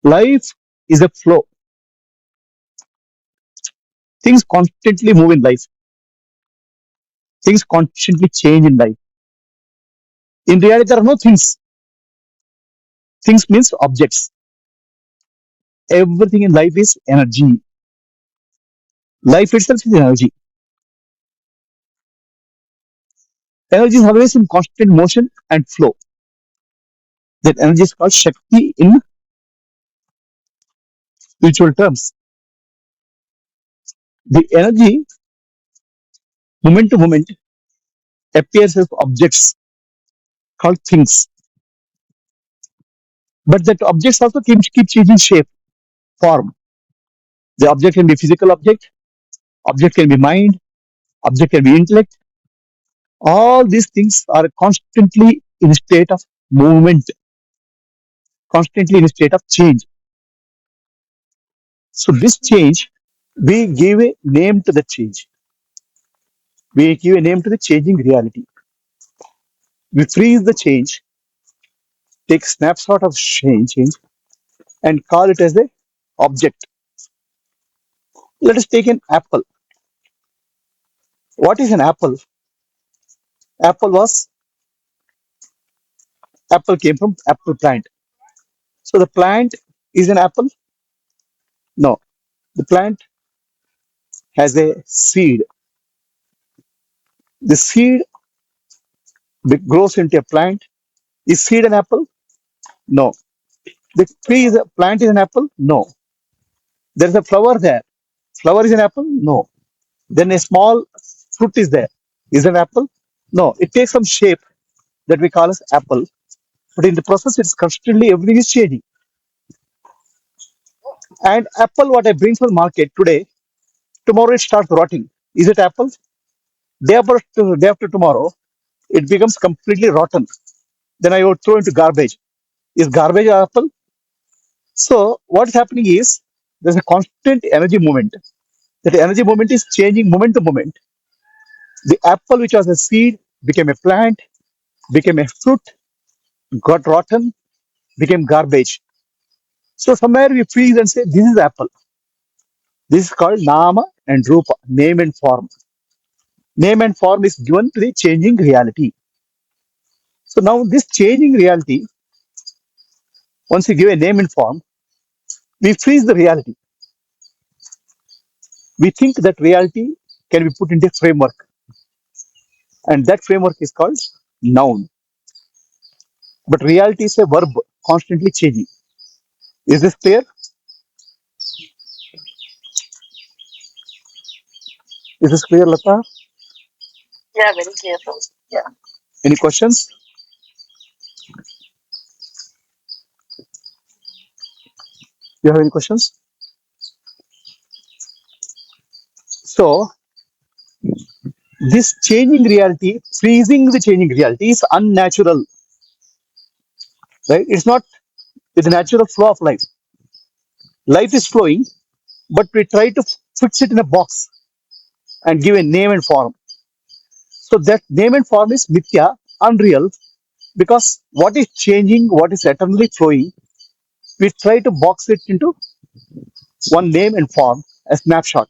Life is a flow. Things constantly move in life. Things constantly change in life. In reality, there are no things. Things means objects. Everything in life is energy. Life itself is energy. Energy is always in constant motion and flow. That energy is called Shakti in spiritual terms. The energy, moment to moment, appears as objects called things. But that objects also keep changing shape, form. The object can be physical object can be mind, object can be intellect. All these things are constantly in a state of movement, constantly in a state of change. So this change, we give a name to the change. We give a name to the changing reality. We freeze the change, take snapshot of change and call it as a object. Let us take an apple. What is an apple? Apple was apple came from apple plant. So the plant is an apple? No. The plant has a seed. The seed grows into a plant. Is seed an apple? No. The tree is a plant is an apple? No. There is a flower there. Flower is an apple? No. Then a small fruit is there. Is an apple? No. It takes some shape that we call as apple. But in the process, it's constantly everything is changing. And apple, what I bring from market today, tomorrow it starts rotting. Is it apple? Day after tomorrow, it becomes completely rotten. Then I would throw into garbage. Is garbage an apple? So what's happening is there's a constant energy movement. That energy movement is changing moment to moment. The apple, which was a seed, became a plant, became a fruit, got rotten, became garbage. So somewhere we freeze and say, this is apple. This is called Nama and Rupa, name and form. Name and form is given to the changing reality. So now this changing reality, once you give a name and form, we freeze the reality. We think that reality can be put into a framework, and that framework is called noun. But reality is a verb constantly changing. Is this clear? Is this clear, Lata? Yeah, very clear, Prabhuji. Yeah. Any questions? You have any questions? So this changing reality, freezing the changing reality is unnatural, right? It's not the natural flow of life. Life is flowing, but we try to fix it in a box and give a name and form. So that name and form is mithya, unreal, because what is changing, what is eternally flowing, we try to box it into one name and form, a snapshot,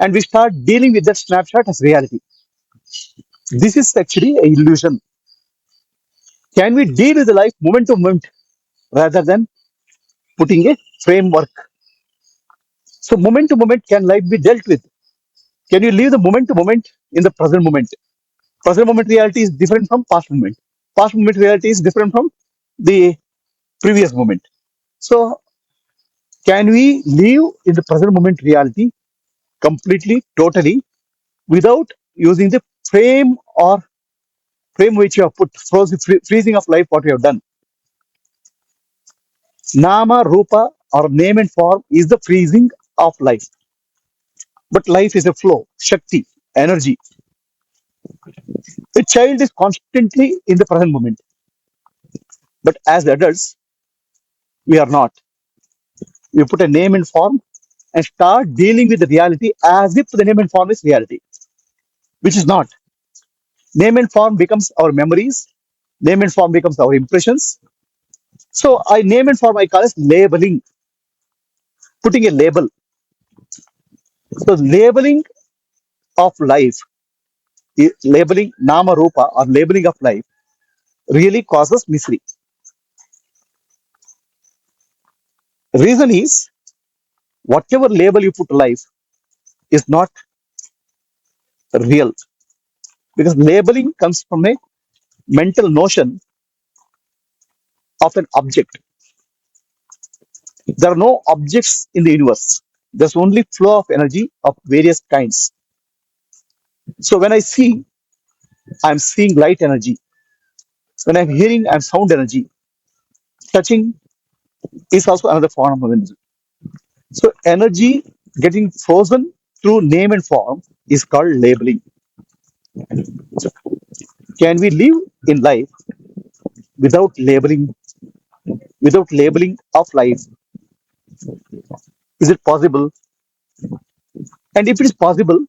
and we start dealing with that snapshot as reality. This is actually a illusion. Can we deal with the life moment to moment rather than putting a framework? So moment to moment, can life be dealt with? Can you leave the moment to moment in the present moment? Present moment reality is different from past moment. Past moment reality is different from the previous moment. So can we live in the present moment reality completely, totally, without using the frame or frame which you have put, freezing of life, what you have done? Nama, Rupa, or name and form is the freezing of life. But life is a flow, Shakti, energy. A child is constantly in the present moment. But as adults, we are not. We put a name and form and start dealing with the reality as if the name and form is reality, which is not. Name and form becomes our memories. Name and form becomes our impressions. So I name and form I call as labeling, putting a label. So labeling of life, labeling nama rupa or labeling of life really causes misery. Reason is whatever label you put to life is not real, because labeling comes from a mental notion of an object. There are no objects in the universe. There's only flow of energy of various kinds. So when I see, I'm seeing light energy. When I'm hearing, I'm sound energy. Touching is also another form of energy. So energy getting frozen through name and form is called labeling. So can we live in life without labeling, without labeling of life? Is it possible? And if it is possible,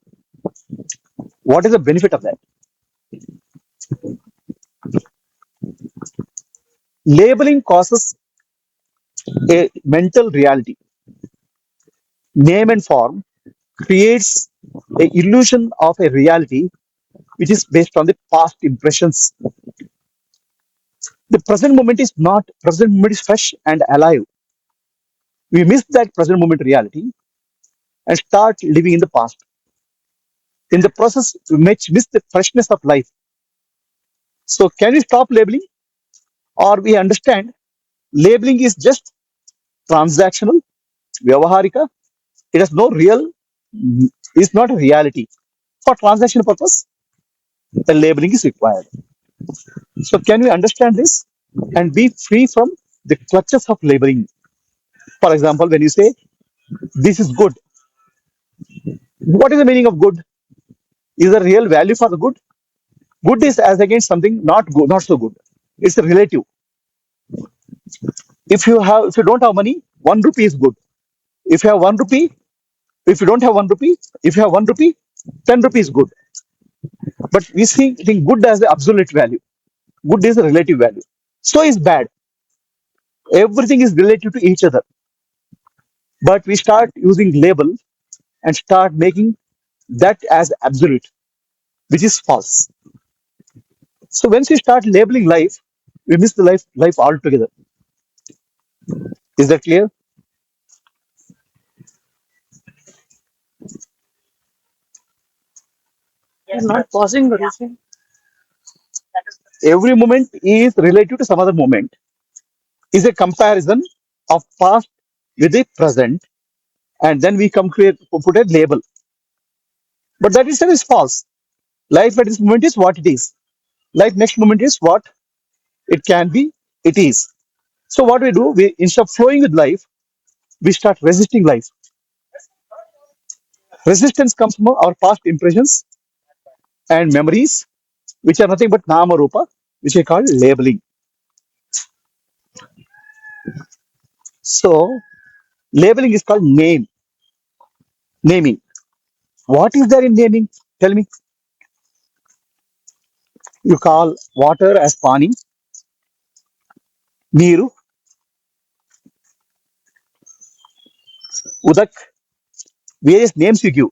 what is the benefit of that? Labeling causes a mental reality. Name and form creates a illusion of a reality which is based on the past impressions. The present moment is not, present moment is fresh and alive. We miss that present moment reality and start living in the past. In the process, we miss the freshness of life. So can we stop labeling, or we understand labeling is just transactional, vyavaharika? It has no real, is not a reality. For transaction purpose, the labeling is required. So can we understand this and be free from the clutches of labeling? For example, when you say this is good, what is the meaning of good? Is there real value for the good? Good is as against something not good, not so good. It's a relative. If you don't have money, 1 rupee is good. If you have 1 rupee, if you don't have 1 rupee, if you have 1 rupee, 10 rupees is good. But we think good as the absolute value. Good is a relative value. So is bad. Everything is relative to each other. But we start using label and start making that as absolute, which is false. So once we start labeling life, we miss the life altogether. Is that clear? You're not pausing, what is it? Every moment is related to some other moment. Is a comparison of past with the present, and then we come to put a label. But that itself is false. Life at this moment is what it is. Life next moment is what it can be. It is. So what we do, we instead of flowing with life, we start resisting life. Resistance comes from our past impressions and memories, which are nothing but nama rupa, which I call labeling. So labeling is called naming. What is there in naming? Tell me. You call water as pani, neeru, udak, various names you give.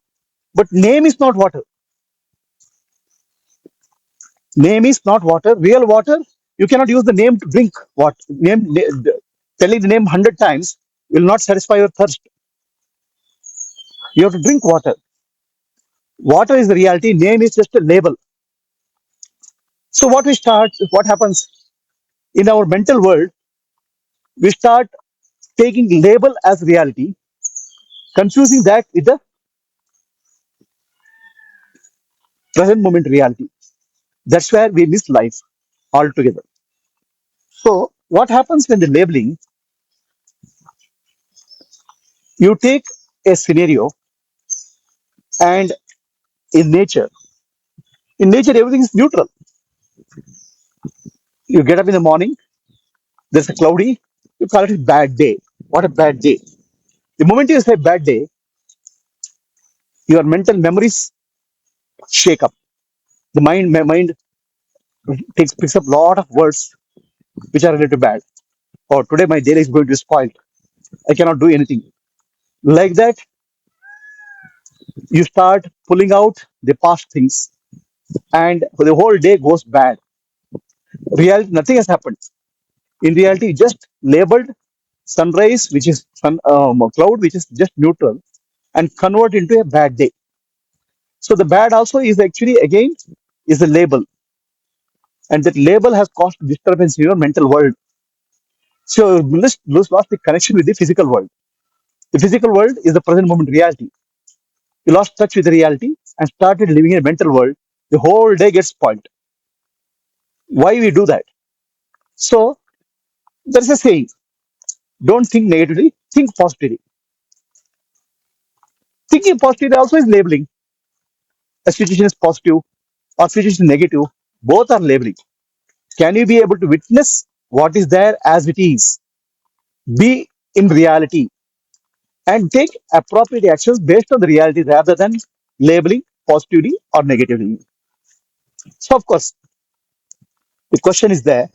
But name is not water. Name is not water. Real water, you cannot use the name to drink. What telling the name 100 times will not satisfy your thirst. You have to drink water. Water is the reality. Name is just a label. So what happens in our mental world? We start taking label as reality, confusing that with the present moment reality. That's where we miss life altogether. So what happens when the labeling? You take a scenario, and in nature, everything is neutral. You get up in the morning, there's a cloudy, you call it a bad day. What a bad day. The moment you say bad day, your mental memories shake up. The mind picks up a lot of words which are related to bad. or today my day is going to be spoiled. I cannot do anything. Like that, you start pulling out the past things, and the whole day goes bad. Reality, nothing has happened. In reality, you just labeled sunrise, which is cloud, which is just neutral, and convert into a bad day. So the bad also is actually again is a label, and that label has caused disturbance in your mental world. So you lost the connection with the physical world. The physical world is the present moment reality. You lost touch with the reality and started living in a mental world. The whole day gets spoiled. Why we do that? So there's a saying: don't think negatively, think positively. Thinking positively also is labeling. A situation is positive or situation is negative. Both are labeling. Can you be able to witness what is there as it is? Be in reality and take appropriate actions based on the reality rather than labeling positively or negatively. So, of course, the question is there.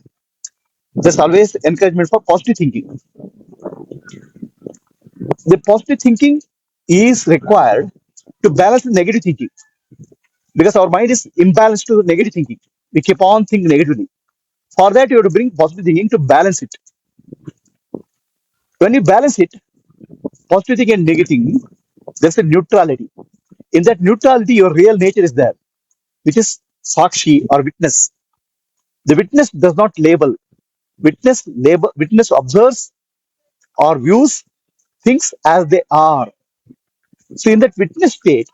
There's always encouragement for positive thinking. The positive thinking is required to balance the negative thinking because our mind is imbalanced to negative thinking. We keep on thinking negatively. For that, you have to bring positive thinking to balance it. When you balance it, positive thinking and negative thinking, there's a neutrality. In that neutrality, your real nature is there, which is sakshi or witness. The witness does not label. Witness observes or views things as they are. So in that witness state,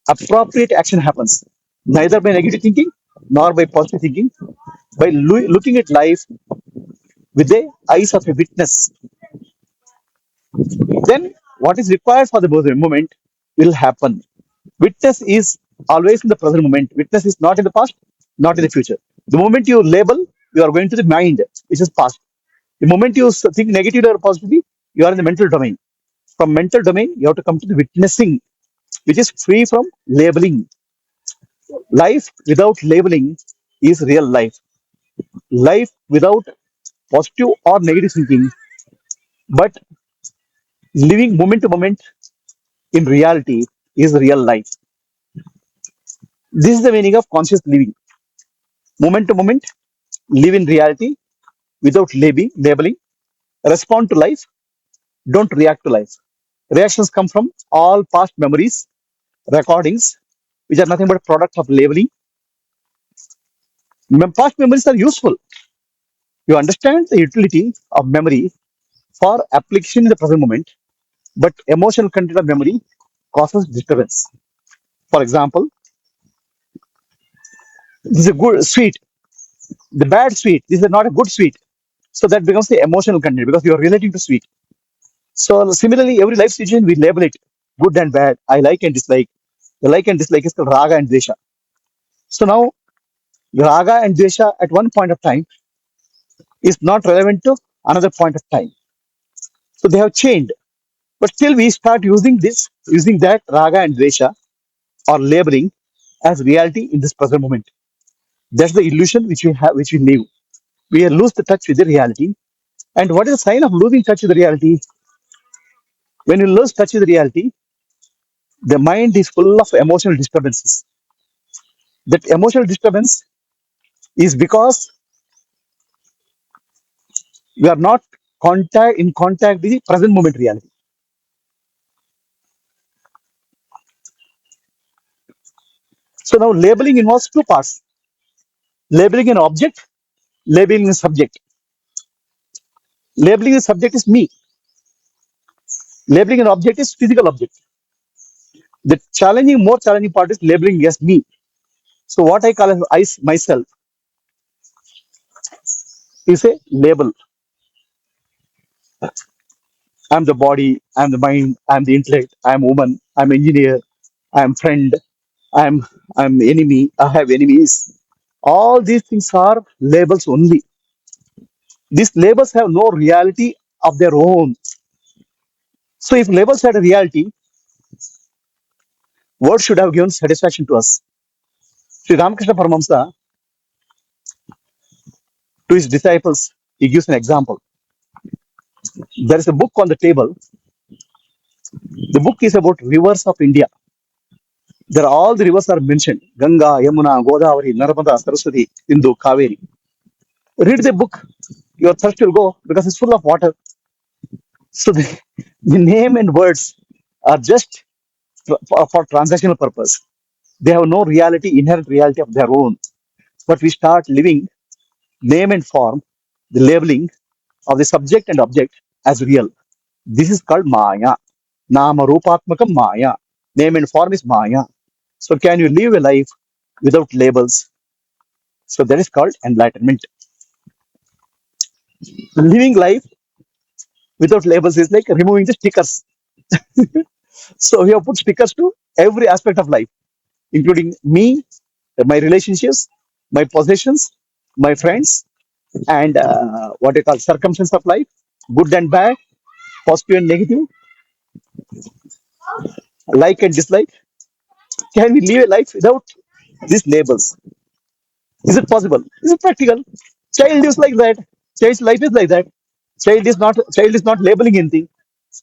appropriate action happens, neither by negative thinking nor by positive thinking, by looking at life with the eyes of a witness. Then what is required for the moment will happen. Witness is always in the present moment. Witness is not in the past, not in the future. The moment you label, you are going to the mind, which is past. The moment you think negatively or positively, you are in the mental domain. From mental domain, you have to come to the witnessing, which is free from labeling. Life without labeling is real life. Life without positive or negative thinking, but living moment to moment in reality is real life. This is the meaning of conscious living. Moment to moment, live in reality without labeling, respond to life, don't react to life. Reactions come from all past memories, recordings, which are nothing but a product of labeling. Past memories are useful. You understand the utility of memory for application in the present moment, but emotional content of memory causes disturbance. For example, this is a good sweet, the bad sweet, this is not a good sweet. So that becomes the emotional content because you are relating to sweet. So similarly, every life situation we label it good and bad. I like and dislike. The like and dislike is called raga and dvesha. So now raga and dvesha at one point of time is not relevant to another point of time. So they have changed. But still we start using that raga and dvesha or labeling as reality in this present moment. That's the illusion which we have, which we live. We lose the touch with the reality. And what is the sign of losing touch with the reality? When you lose touch with the reality, the mind is full of emotional disturbances. That emotional disturbance is because we are not contact with the present moment reality. So now labeling involves two parts: labeling an object, labeling a subject. Labeling a subject is me. Labeling an object is physical object. The more challenging part is labeling as me. So what I call as myself is a label. I'm the body, I'm the mind, I'm the intellect, I'm woman, I'm engineer, I'm friend, I'm I'm enemy, I have enemies. All these things are labels only. These labels have no reality of their own. So if labels had a reality, words should have given satisfaction to us. Sri Ramakrishna Paramahamsa, to his disciples, he gives an example. There is a book on the table. The book is about rivers of India. There are all the rivers are mentioned: Ganga, Yamuna, Godavari, Narmada, Saraswati, Sindhu, Kaveri. Read the book, your thirst will go because it's full of water. So the name and words are just for transactional purpose. They have no reality, inherent reality of their own. But we start living name and form, the labeling of the subject and object as real. This is called Maya. Nama Rupatmakam Maya. Name and form is Maya. So can you live a life without labels? So that is called enlightenment. Living life without labels is like removing the stickers. So we have put stickers to every aspect of life, including me, my relationships, my possessions, my friends, and what you call circumstances of life, good and bad, positive and negative, like and dislike. Can we live a life without these labels? Is it possible? Is it practical? Child is like that. Child's life is like that. Child is not labeling anything.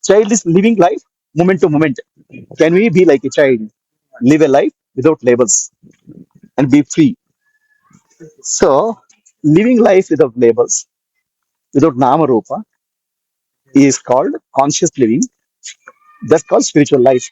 Child is living life moment to moment. Can we be like a child? Live a life without labels and be free. So living life without labels, without nama rupa, is called conscious living. That's called spiritual life.